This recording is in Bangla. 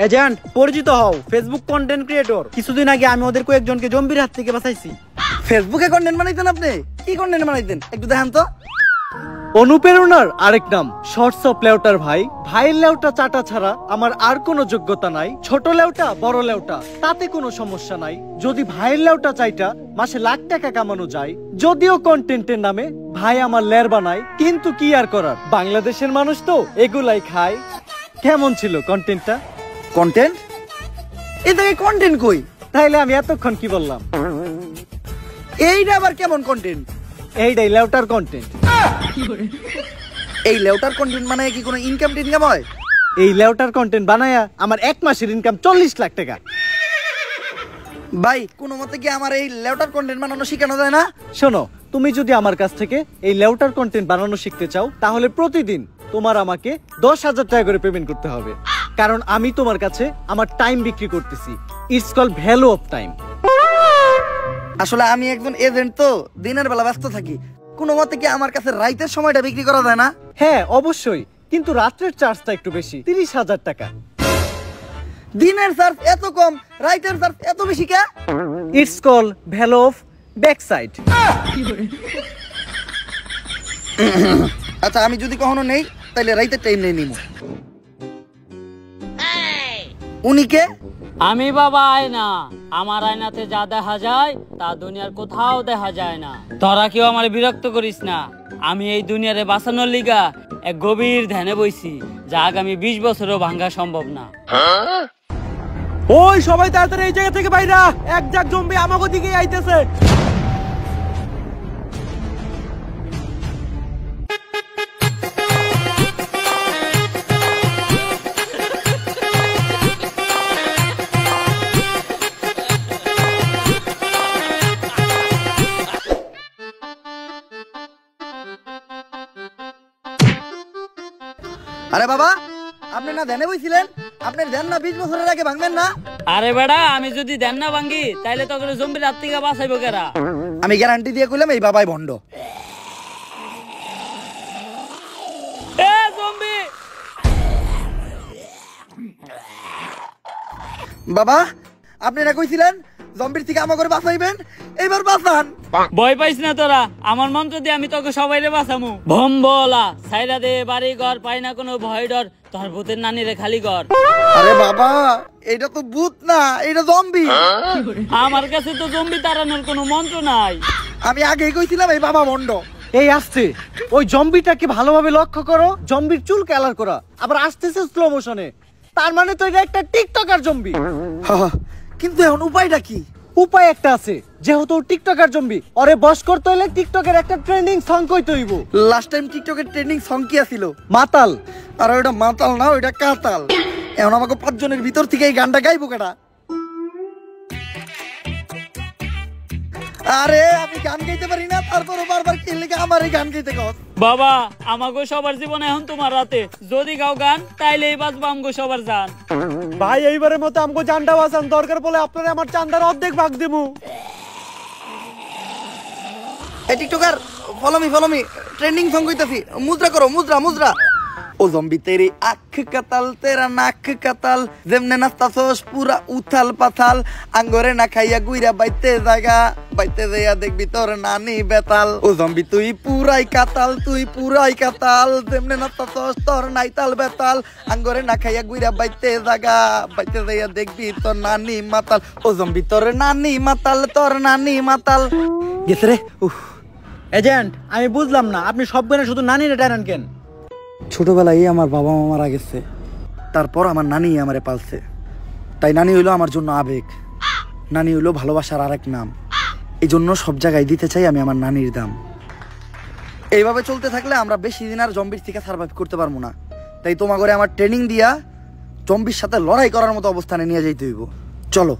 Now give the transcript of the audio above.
এজেন্ট পরিচিত হও, ফেসবুক কন্টেন্ট ক্রিয়েটর। কিছুদিন আগে আমি ওদের কয়েকজনকে জম্বির হাত থেকে বাঁচাইছি। ফেসবুকে কন্টেন্ট বানাইতেন আপনি? কি কন্টেন্ট বানাইতেন একটু দেখান তো। অনুপ্রেরণার আরেক নাম শর্টস অফ লেউটার ভাই। ভাইয়ের লেউটা চাটা ছাড়া আমার আর কোনো যোগ্যতা নাই। ছোট লেউটা বড় লেউটা তাতে কোনো সমস্যা নাই। যদি ভাইয়ের লেউটা চাইটা মাসে লাখ টাকা কামানো যায়। যদিও কন্টেন্টের নামে ভাই আমার লের বানায়, কিন্তু কি আর করার, বাংলাদেশের মানুষ তো এগুলাই খায়। কেমন ছিল কন্টেন্টটা? কন্টেন্ট? এই থেকে কন্টেন্ট কই? তাইলে আমি এতক্ষণ কি বললাম? এইটা আবার কেমন কন্টেন্ট? এইটাই লেউটার কন্টেন্ট। এই লেউটার কন্টেন্ট মানে কি কোনো ইনকাম টিনকাম হয়? এই লেউটার কন্টেন্ট বানায়া আমার এক মাসের ইনকাম 40 লাখ টাকা। ভাই কোনো মতে কি আমার এই লেউটার কন্টেন্ট বানানো শেখানো যায় না? শোনো, তুমি যদি আমার কাছ থেকে এই লেউটার কন্টেন্ট বানানো শিখতে চাও তাহলে প্রতিদিন তোমার আমাকে 10,000 টাকা করে পেমেন্ট করতে হবে। কারণ আমি তোমার কাছে আমার টাইম বিক্রি করতেছি। It's called value of time. আসলে আমি একজন এজেন্ট, তো দিনের বেলা ব্যস্ত থাকি। কোনো মতে কি আমার কাছে রাইতের সময়টা বিক্রি করা যায় না? হ্যাঁ অবশ্যই, কিন্তু রাত্রের চার্জটা একটু বেশি, 30,000 টাকা। দিনের চার্জ এত কম, রাইতের চার্জ এত বেশি কে? It's call value of back side. আচ্ছা আমি যদি কখনো নেই তাহলে রাইতের টাইম নেই নিমু। উনি কে? আমি বাবা আয়না। আমার আয়নাতে যা দেখা যায় তা দুনিয়ার কোথাও দেখা যায় না। তোরা কেউ আমার বিরক্ত করিস না। আমি এই দুনিয়ারে বাঁচানোর লিগা এক গভীর ধ্যানে বইছি, যা আগামী 20 বছরও ভাঙা সম্ভব না। ওই সবাই তাড়াতাড়ি এই জায়গা থেকে বাইরা, এক জাক জম্বি আমাগো দিকে আইতেছে। আরে বাবা, আপনি না ধ্যানে বইছিলেন? আপনার ধ্যান না 20 বছরের আগে ভাঙবেন না? আরে বেড়া, আমি যদি ধ্যান না ভাঙ্গি তাইলে তোকে জম্বির হাত থেকে বাঁচাইবো কেরা? আমি গ্যারান্টি দিয়ে কইলাম এই বাবাই ভন্ড। এ জম্বি! বাবা আপনি না কইছিলেন জম্বির থেকে আমাকে বাঁচাইবেন, এবার বাঁচান। ভয় পাইস না তোরা, আমার মন্ত্র দিয়ে আমি তোকে সবাইরে বাঁচামু। ভম্বলা সাইরা দে বাড়ি ঘর, পাই না কোনো ভয় ডর, তোর ভূতের নানিরে খালি ঘর। আরে বাবা এটা তো ভূত না, এটা জম্বি। আমার কাছে তো জম্বি তাড়ানোর কোনো মন্ত্র নাই। আমি আগেই কইছিলাম এই বাবা ভন্ড। এই আসছে, ওই জম্বিটাকে ভালোভাবে লক্ষ্য করো। জম্বির চুল কালার করা, আবার আসতেছে স্লো মোশনে। তার মানে তো এটা একটা টিকটকার জম্বি। কিন্তু এখন উপায়টা কি? উপায় একটা আছে, যেহেতু টিকটকার জম্বি, ওরে বশ করতে হলে টিকটকের একটা ট্রেন্ডিং সং কইতে হইব। লাস্ট টাইম টিকটকের ট্রেন্ডিং সং কি ছিল? মাতাল। আর ওটা মাতাল না, ওটা কাতাল। এখন আমাকে 5 জনের ভিতর থেকে এই গানটা গাইবো কেটা? আরে আমি গান গাইতে পারি না, তারপরও বারবার কি লিখে আমার এই গান গাইতে কস? বাবা আমাগো সবার জীবন এখন তোমার রাতে, যদি গাও গান তাইলেই বাঁচবো আমগো সবার জান। ভাই এইবারের মতো আমগো জানটা বাঁচান, দরকার পড়লে আপনারা আমার চান্দার অর্ধেক ভাগ দেবো। এই TikToker follow me trending song কইতাছি, মুদ্রা করো, মুদ্রা মুদ্রা। ও জম্বি তেরি আখ কাতাল তেরা নাক কাতাল, যেমনে নাস্তাছস পুরা উথাল পাথাল, আঙ্গরে না খাইয়া গুইরা বাইতে জায়গা, বাইতে যাইয়া দেখবি তোর নানি বেতাল। ও জম্বি তুই পুরাই কাতাল, তুই পুরাই কাতাল, যেমনে নাস্তাছস তোর নাইতাল বেতাল, আঙ্গরে না খাইয়া গুইরা বাইতে জায়গা, বাইতে যাইয়া দেখবি তোর নানি মাতাল। ও জম্বি তোর নানি মাতাল, তোর নানি মাতাল। গেছে রে। এজেন্ট আমি বুঝলাম না, আপনি সব গানে শুধু নানিরে টানেন কেন? ছোটবেলায় আমার বাবা মা মারা গেছে, তারপর আমার নানি আমারে পালছে। তাই নানি হইলো আমার জন্য আবেগ, নানি হইলো ভালোবাসার আরেক নাম। এই জন্য সব জায়গায় দিতে চাই আমি আমার নানির দাম। এইভাবে চলতে থাকলে আমরা বেশি দিন আর জম্বির থেকে সার্ভাইভ করতে পারবো না। তাই তোমার ঘরে আমার ট্রেনিং দিয়া জম্বির সাথে লড়াই করার মতো অবস্থানে নিয়ে যাইতে হইব। চলো।